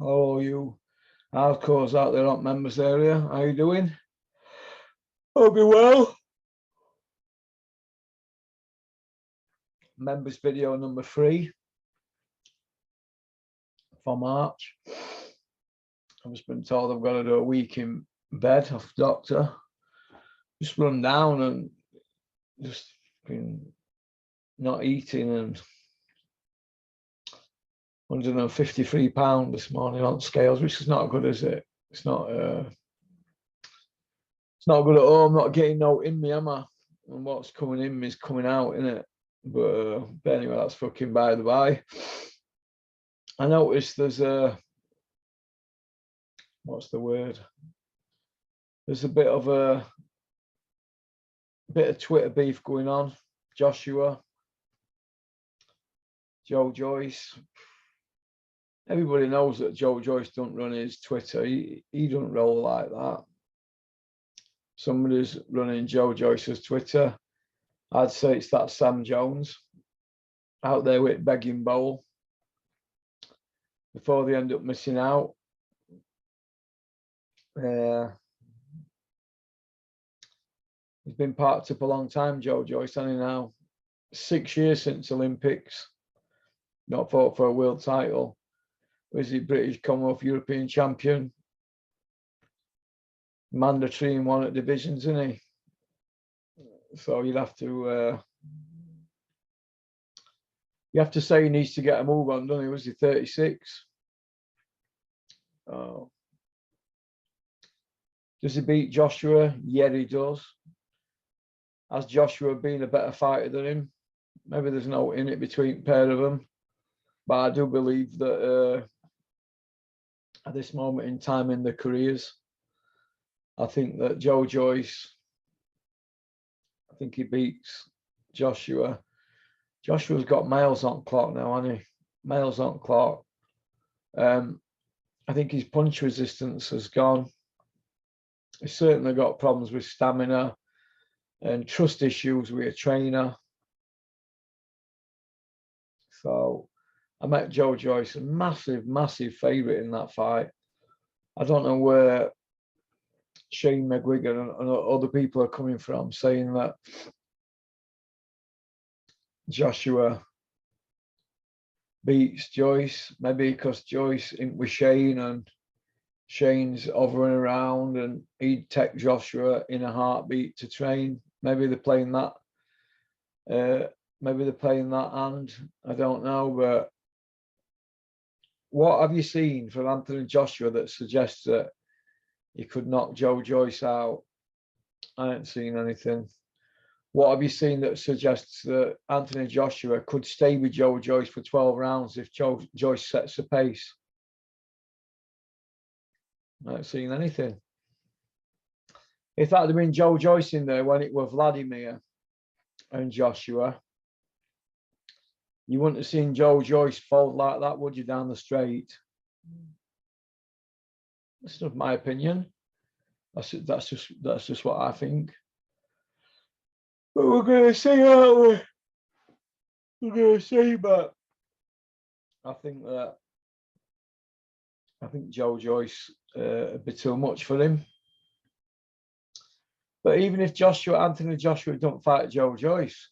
Hello, you hardcores out there on members area. How you doing? Hope you well. Members video number 3 for March. I've just been told I've got to do a week in bed off the doctor. Just run down and just been not eating and 153 pounds this morning on scales, which is not good, is it? It's not good at all. I'm not getting no in me, am I? And what's coming in me is coming out, innit? But anyway, that's fucking by the by. I noticed there's a, what's the word? There's a bit of Twitter beef going on. Joshua, Joe Joyce. Everybody knows that Joe Joyce don't run his Twitter. He don't roll like that. Somebody's running Joe Joyce's Twitter. I'd say it's that Sam Jones out there with begging bowl before they end up missing out. He's been parked up a long time, Joe Joyce, and now 6 years since Olympics. Not fought for a world title. Was he British, Commonwealth, European champion? Mandatory in one of the divisions, isn't he? So you'd have to say he needs to get a move on, doesn't he? Was he 36? Oh. Does he beat Joshua? Yeah, he does. Has Joshua been a better fighter than him? Maybe there's no in it between pair of them. But I do believe that at this moment in time in their careers, I think that Joe Joyce, I think he beats Joshua. Joshua's got miles on clock now, hasn't he? Miles on clock. I think his punch resistance has gone. He's certainly got problems with stamina and trust issues with a trainer. So I met Joe Joyce, a massive, massive favourite in that fight. I don't know where Shane McGuigan and other people are coming from saying that Joshua beats Joyce, maybe because Joyce with Shane and Shane's hovering around and he'd take Joshua in a heartbeat to train. Maybe they're playing that. Maybe they're playing that hand. I don't know, but what have you seen from Anthony Joshua that suggests that he could knock Joe Joyce out? I haven't seen anything. What have you seen that suggests that Anthony Joshua could stay with Joe Joyce for 12 rounds if Joyce sets the pace? I haven't seen anything. If that had been Joe Joyce in there when it was Vladimir and Joshua, you wouldn't have seen Joe Joyce fold like that, would you, down the straight? That's not my opinion. That's just what I think. But we're going to see, aren't we? We're going to see, but I think Joe Joyce a bit too much for him. But even if Anthony Joshua don't fight Joe Joyce,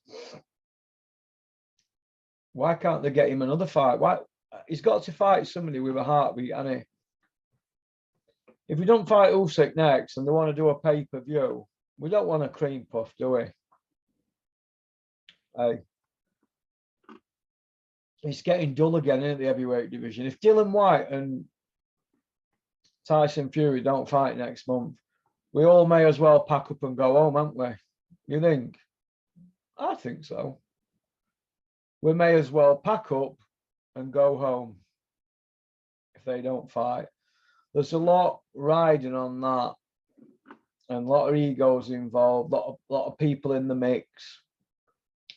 why can't they get him another fight? Why? He's got to fight somebody with a heartbeat, hasn't he? If we don't fight Usyk next and they want to do a pay-per-view, we don't want a cream puff, do we? Hey. It's getting dull again in the heavyweight division. If Dylan White and Tyson Fury don't fight next month, we all may as well pack up and go home, haven't we? You think? I think so. We may as well pack up and go home if they don't fight. There's a lot riding on that and a lot of egos involved, a lot of people in the mix,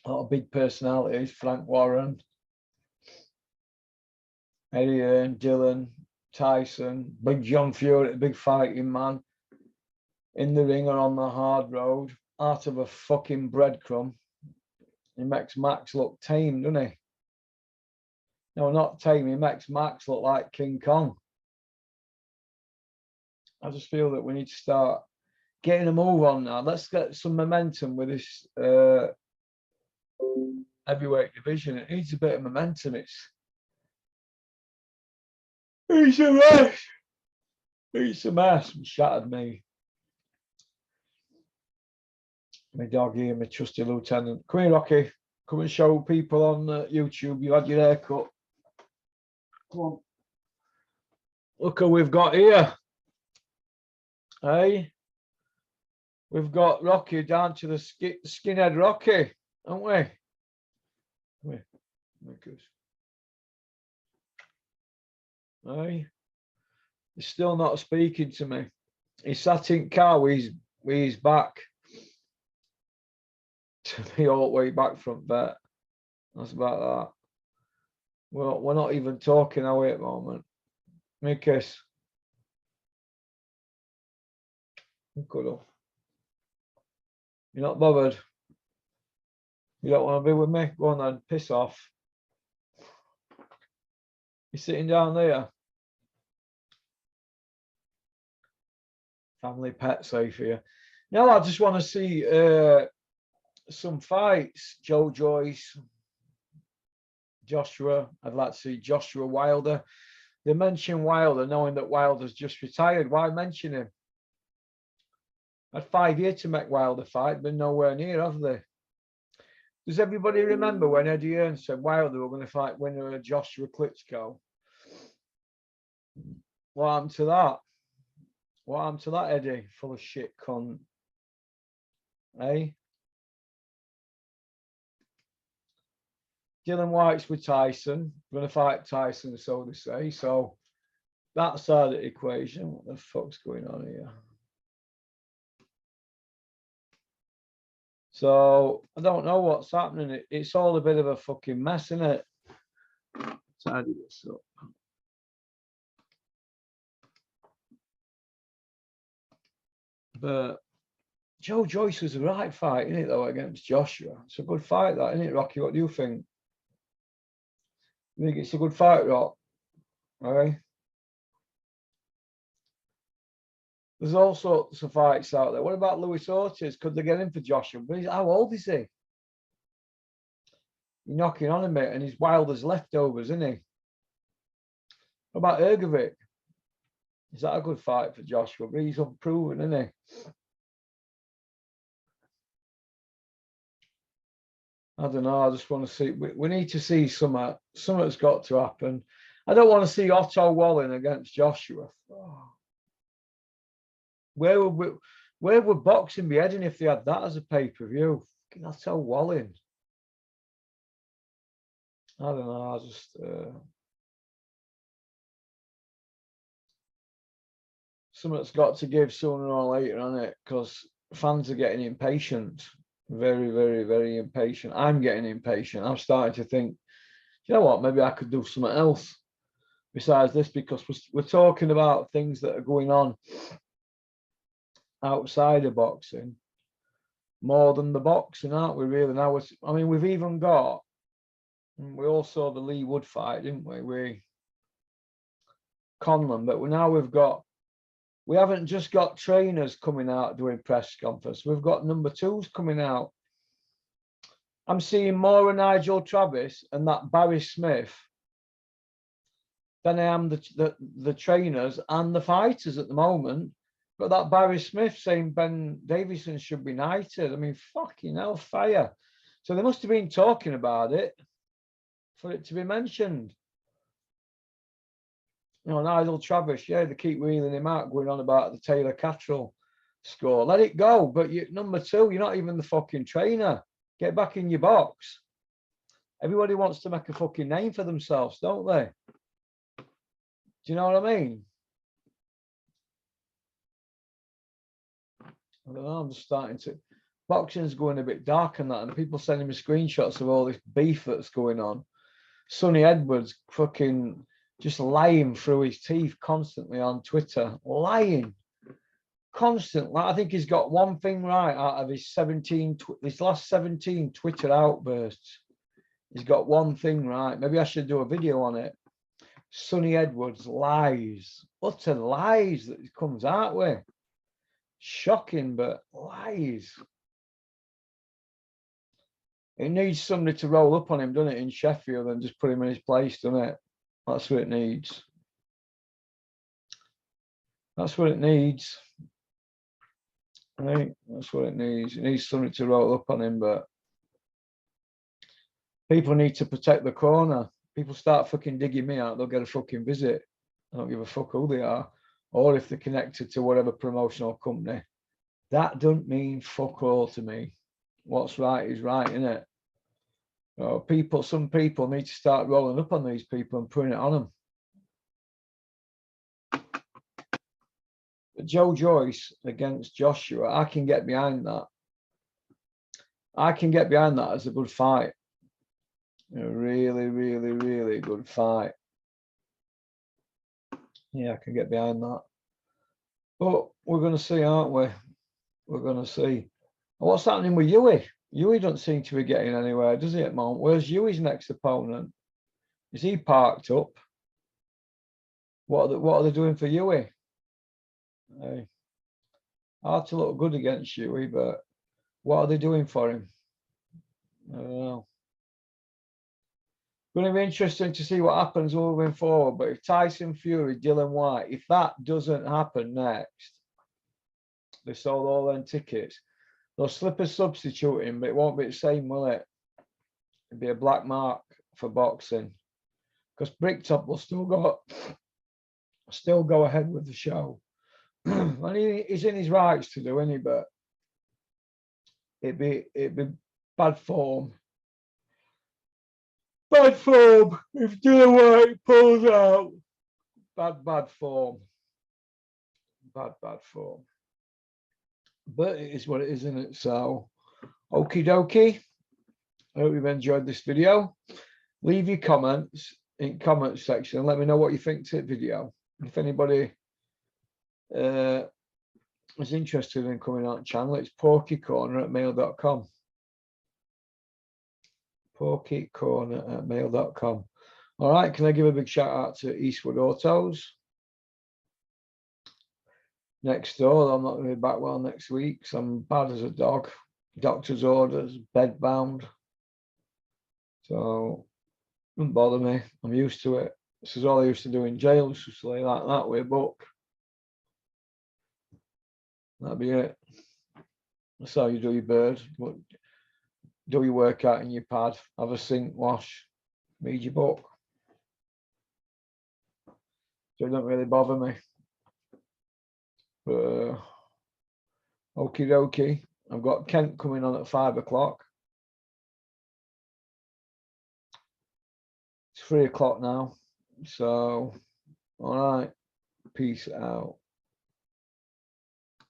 a lot of big personalities, Frank Warren, Eddie Hearn, Dylan, Tyson, Big John Fury, big fighting man, in the ring or on the hard road, out of a fucking breadcrumb. He makes Max look tame, doesn't he? No, not tame. He makes Max look like King Kong. I just feel that we need to start getting a move on now. Let's get some momentum with this heavyweight division. It needs a bit of momentum. It's a mess. It's a mess. It shattered me. My dog here, my trusty lieutenant. Come here, Rocky. Come and show people on YouTube you had your hair cut. Come on. Look who we've got here. Hey, we've got Rocky down to the skinhead Rocky, haven't we? Come here. Hey, he's still not speaking to me. He sat in car with his back to me all the way back from bed. That's about that. Well, we're not even talking, are we, at the moment? Me kiss. Cuddle. You're not bothered? You don't want to be with me? Go on then, piss off. You're sitting down there. Family pet safe here. Now I just want to see some fights. Joe Joyce, Joshua. I'd like to see Joshua Wilder. They mention Wilder, knowing that Wilder's just retired. Why mention him? Had 5 years to make Wilder fight, but nowhere near, have they? Does everybody remember when Eddie Hearn said Wilder were going to fight winner of Joshua Klitschko? What happened to that? What happened to that, Eddie? Full of shit cunt. Hey? Dylan White's with Tyson. Going to fight Tyson, so they say. So that side of the equation. What the fuck's going on here? So I don't know what's happening. It's all a bit of a fucking mess, isn't it? Tidy this up. But Joe Joyce was the right fight, isn't it, though, against Joshua? It's a good fight, that, isn't it, Rocky? What do you think? You think it's a good fight, Rock? All right. There's all sorts of fights out there. What about Luis Ortiz? Could they get him for Joshua? But how old is he? You're knocking on him, mate, and he's Wilder's leftovers, isn't he? What about Ergovic? Is that a good fight for Joshua? But he's unproven, isn't he? I don't know. I just want to see. We need to see something. Something's got to happen. I don't want to see Otto Walling against Joshua. Oh. Where would boxing be heading if they had that as a pay-per-view? Otto Walling. I don't know. I just something's got to give sooner or later, on it, because fans are getting impatient. Very, very, very impatient. I'm getting impatient. I'm starting to think, you know what, maybe I could do something else besides this, because we're talking about things that are going on outside of boxing more than the boxing, aren't we, really? Now, I mean, we've even got, we all saw the Lee Wood fight, didn't we? Conlon, but we haven't just got trainers coming out doing press conference. We've got number 2s coming out. I'm seeing more of Nigel Travis and that Barry Smith than I am the trainers and the fighters at the moment. But that Barry Smith saying Ben Davison should be knighted. I mean, fucking hell, fire. So they must have been talking about it for it to be mentioned. You know, Nigel Travis, yeah, they keep wheeling him out, going on about the Taylor Catterall score. Let it go. But number 2, you're not even the fucking trainer. Get back in your box. Everybody wants to make a fucking name for themselves, don't they? Do you know what I mean? I don't know, I'm just starting to... Boxing's going a bit dark and that, and people sending me screenshots of all this beef that's going on. Sonny Edwards fucking just lying through his teeth constantly on Twitter. Lying. Constantly. I think he's got one thing right out of his last 17 Twitter outbursts. He's got one thing right. Maybe I should do a video on it. Sonny Edwards lies, utter lies that he comes out with. Shocking, but lies. It needs somebody to roll up on him, doesn't it, in Sheffield and just put him in his place, doesn't it? That's what it needs. That's what it needs. Right? That's what it needs. It needs somebody to roll up on him, but people need to protect the corner. People start fucking digging me out, they'll get a fucking visit. I don't give a fuck who they are, or if they're connected to whatever promotional company. That doesn't mean fuck all to me. What's right is right, innit? Some people need to start rolling up on these people and putting it on them. But Joe Joyce against Joshua, I can get behind that. I can get behind that as a good fight. A really, really, really good fight. Yeah, I can get behind that. But we're going to see, aren't we? We're going to see. What's happening with Yui? Yui doesn't seem to be getting anywhere, does he, at the moment? Where's Yui's next opponent? Is he parked up? What are they doing for Yui? Hey, hard to look good against Yui, but what are they doing for him? I don't know. Going to be interesting to see what happens moving forward. But if Tyson Fury, Dylan White, if that doesn't happen next, they sold all them tickets. They'll slip a substitute in, but it won't be the same, will it? It'll be a black mark for boxing. Because Bricktop will still go ahead with the show. And he's in his rights to do any, but it'd be bad form. Bad form if Dylan White pulls out. Bad form. Bad form. But it is what it is, isn't it? So, okie dokie. I hope you've enjoyed this video. Leave your comments in comment section and let me know what you think to the video. If anybody is interested in coming on the channel, it's porkycorner@mail.com. porkycorner@mail.com. All right, can I give a big shout out to Eastwood Autos? Next door, I'm not going to be back well next week, so I'm bad as a dog. Doctor's orders, bed bound. So, doesn't bother me. I'm used to it. This is all I used to do in jail, just lay like that with a book. That'd be it. That's how you do your bird. Do your workout in your pad, have a sink wash, read your book. So it don't really bother me. But okie dokie. I've got Kent coming on at 5 o'clock. It's 3 o'clock now. So, all right. Peace out.